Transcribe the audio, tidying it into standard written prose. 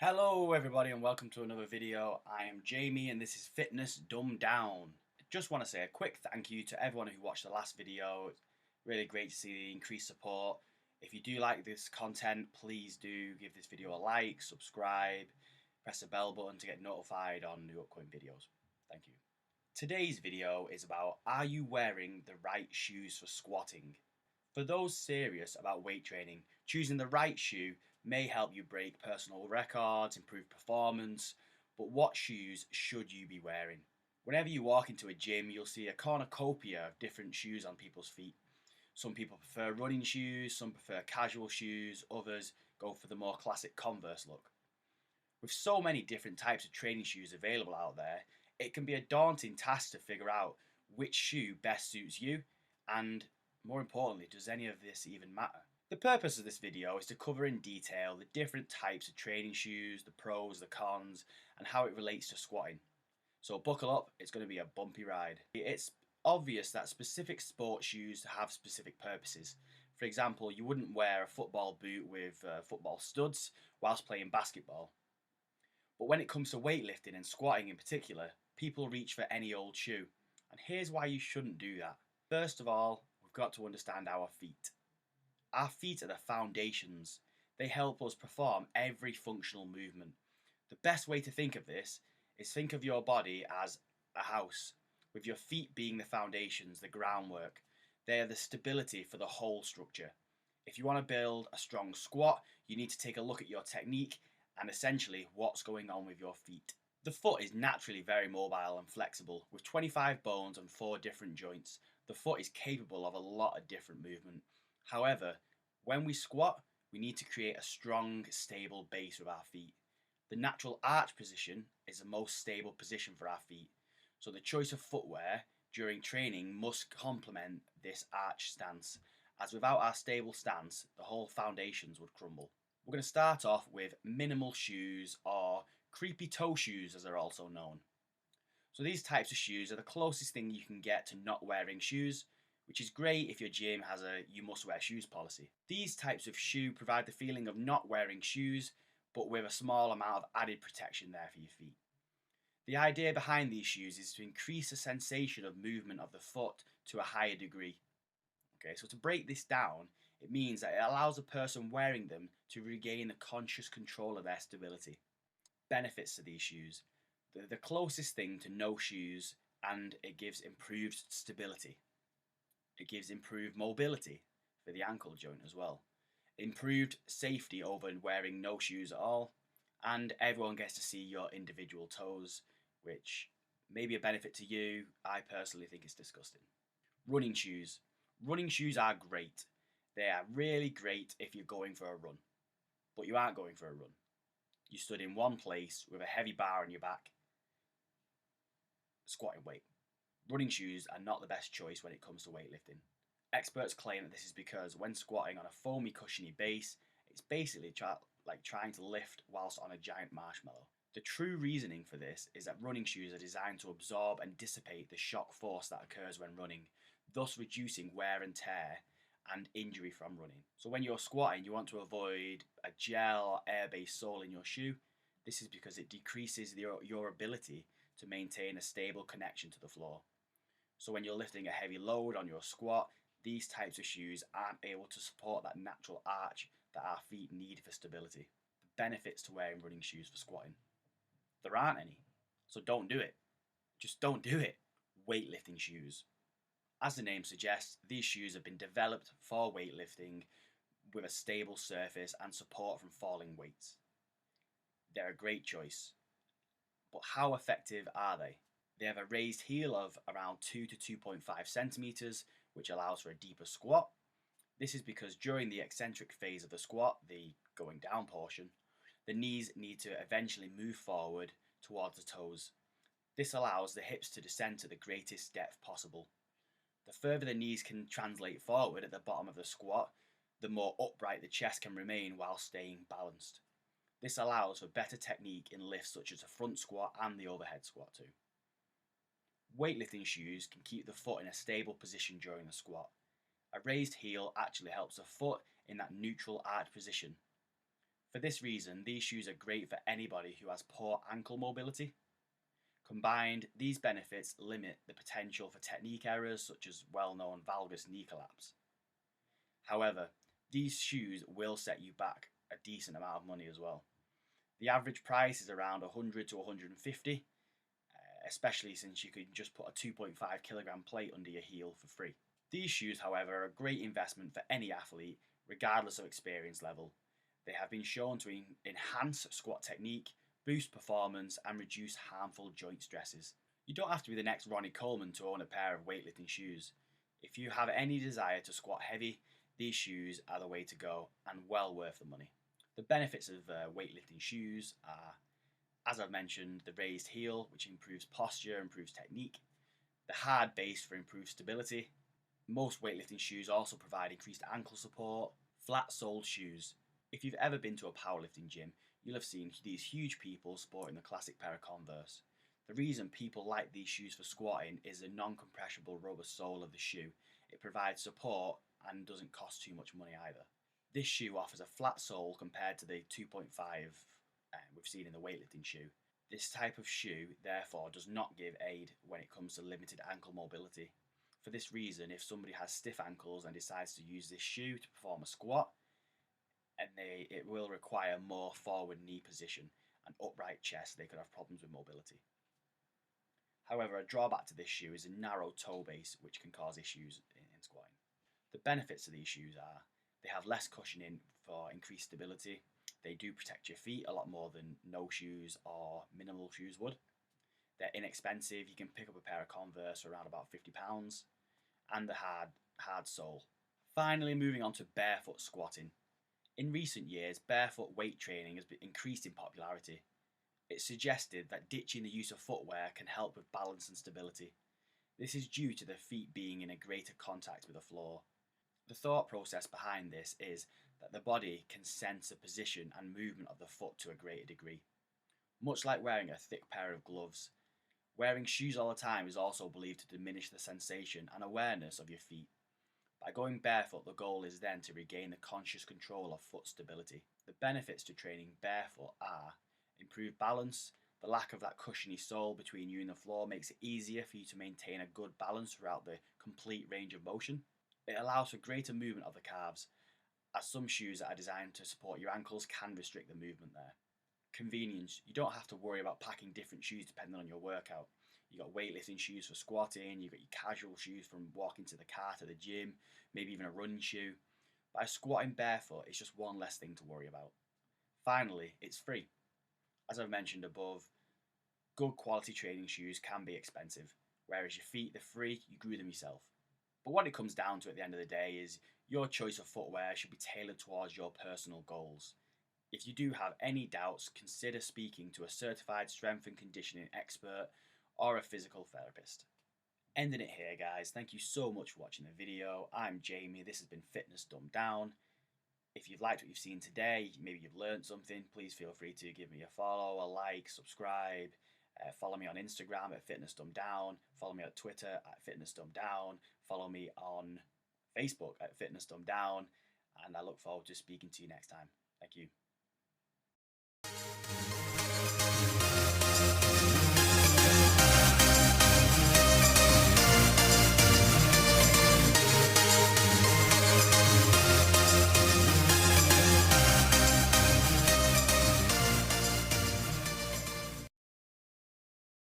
Hello everybody and welcome to another video. I am Jamie and this is Fitness Dumbed Down. I just want to say a quick thank you to everyone who watched the last video. It's really great to see the increased support. If you do like this content, please do give this video a like, subscribe, press the bell button to get notified on new upcoming videos. Thank you. Today's video is about, are you wearing the right shoes for squatting? For those serious about weight training, choosing the right shoe may help you break personal records, improve performance, but what shoes should you be wearing? Whenever you walk into a gym, you'll see a cornucopia of different shoes on people's feet. Some people prefer running shoes, some prefer casual shoes, others go for the more classic Converse look. With so many different types of training shoes available out there, it can be a daunting task to figure out which shoe best suits you, and more importantly, does any of this even matter? The purpose of this video is to cover in detail the different types of training shoes, the pros, the cons, and how it relates to squatting. So buckle up, it's going to be a bumpy ride. It's obvious that specific sports shoes have specific purposes. For example, you wouldn't wear a football boot with football studs whilst playing basketball. But when it comes to weightlifting and squatting in particular, people reach for any old shoe. And here's why you shouldn't do that. First of all, we've got to understand our feet. Our feet are the foundations. They help us perform every functional movement. The best way to think of this is think of your body as a house, with your feet being the foundations, the groundwork. They are the stability for the whole structure. If you want to build a strong squat, you need to take a look at your technique and essentially what's going on with your feet. The foot is naturally very mobile and flexible. With 25 bones and 4 different joints, the foot is capable of a lot of different movement. However, when we squat, we need to create a strong, stable base with our feet. The natural arch position is the most stable position for our feet, so the choice of footwear during training must complement this arch stance, as without our stable stance, the whole foundations would crumble. We're going to start off with minimal shoes, or creepy toe shoes as they're also known. So these types of shoes are the closest thing you can get to not wearing shoes, which is great if your gym has a you must wear shoes policy. These types of shoe provide the feeling of not wearing shoes, but with a small amount of added protection there for your feet. The idea behind these shoes is to increase the sensation of movement of the foot to a higher degree. Okay, so to break this down, it means that it allows a person wearing them to regain a conscious control of their stability. Benefits to these shoes. They're the closest thing to no shoes, and it gives improved stability. It gives improved mobility for the ankle joint as well. Improved safety over wearing no shoes at all, and everyone gets to see your individual toes, which may be a benefit to you. I personally think it's disgusting. Running shoes. Running shoes are great. They are really great if you're going for a run, but you aren't going for a run. You stood in one place with a heavy bar on your back, squatting weight. Running shoes are not the best choice when it comes to weightlifting. Experts claim that this is because when squatting on a foamy, cushiony base, it's basically like trying to lift whilst on a giant marshmallow. The true reasoning for this is that running shoes are designed to absorb and dissipate the shock force that occurs when running, thus reducing wear and tear and injury from running. So when you're squatting, you want to avoid a gel or air-based sole in your shoe. This is because it decreases your ability to maintain a stable connection to the floor. So when you're lifting a heavy load on your squat, these types of shoes aren't able to support that natural arch that our feet need for stability. The benefits to wearing running shoes for squatting. There aren't any. So don't do it. Just don't do it. Weightlifting shoes. As the name suggests, these shoes have been developed for weightlifting with a stable surface and support from falling weights. They're a great choice. But how effective are they? They have a raised heel of around 2 to 2.5 centimeters, which allows for a deeper squat. This is because during the eccentric phase of the squat, the going down portion, the knees need to eventually move forward towards the toes. This allows the hips to descend to the greatest depth possible. The further the knees can translate forward at the bottom of the squat, the more upright the chest can remain while staying balanced. This allows for better technique in lifts such as a front squat and the overhead squat too. Weightlifting shoes can keep the foot in a stable position during the squat. A raised heel actually helps the foot in that neutral arch position. For this reason, these shoes are great for anybody who has poor ankle mobility. Combined, these benefits limit the potential for technique errors such as well-known valgus knee collapse. However, these shoes will set you back a decent amount of money as well. The average price is around 100 to 150, especially since you can just put a 2.5 kilogram plate under your heel for free. These shoes, however, are a great investment for any athlete, regardless of experience level. They have been shown to enhance squat technique, boost performance, and reduce harmful joint stresses. You don't have to be the next Ronnie Coleman to own a pair of weightlifting shoes. If you have any desire to squat heavy, these shoes are the way to go and well worth the money. The benefits of weightlifting shoes are, as I've mentioned, the raised heel, which improves posture, improves technique, the hard base for improved stability. Most weightlifting shoes also provide increased ankle support, flat-soled shoes. If you've ever been to a powerlifting gym, you'll have seen these huge people sporting the classic pair of Converse. The reason people like these shoes for squatting is the non-compressible rubber sole of the shoe. It provides support and doesn't cost too much money either. This shoe offers a flat sole compared to the 2.5 we've seen in the weightlifting shoe. This type of shoe, therefore, does not give aid when it comes to limited ankle mobility. For this reason, if somebody has stiff ankles and decides to use this shoe to perform a squat, it will require more forward knee position and upright chest, they could have problems with mobility. However, a drawback to this shoe is a narrow toe base, which can cause issues in squatting. The benefits of these shoes are they have less cushioning for increased stability. They do protect your feet a lot more than no shoes or minimal shoes would. They're inexpensive. You can pick up a pair of Converse for around about £50, and the hard sole. Finally, moving on to barefoot squatting. In recent years, barefoot weight training has increased in popularity. It's suggested that ditching the use of footwear can help with balance and stability. This is due to the feet being in a greater contact with the floor. The thought process behind this is that the body can sense the position and movement of the foot to a greater degree. Much like wearing a thick pair of gloves, wearing shoes all the time is also believed to diminish the sensation and awareness of your feet. By going barefoot, the goal is then to regain the conscious control of foot stability. The benefits to training barefoot are improved balance. The lack of that cushiony sole between you and the floor makes it easier for you to maintain a good balance throughout the complete range of motion. It allows for greater movement of the calves, as some shoes that are designed to support your ankles can restrict the movement there. Convenience. You don't have to worry about packing different shoes depending on your workout. You've got weightlifting shoes for squatting, you've got your casual shoes from walking to the car to the gym, maybe even a running shoe. By squatting barefoot, it's just one less thing to worry about. Finally, it's free. As I've mentioned above, good quality training shoes can be expensive, whereas your feet, they're free, you grew them yourself. But what it comes down to at the end of the day is your choice of footwear should be tailored towards your personal goals. If you do have any doubts, consider speaking to a certified strength and conditioning expert or a physical therapist. Ending it here, guys. Thank you so much for watching the video. I'm Jamie. This has been Fitness Dumbed Down. If you've liked what you've seen today, maybe you've learned something, please feel free to give me a follow, a like, subscribe. Follow me on Instagram at Fitness Dumbed Down. Follow me on Twitter at Fitness Dumbed Down. Follow me on Facebook at Fitness Dumbed Down. And I look forward to speaking to you next time. Thank you.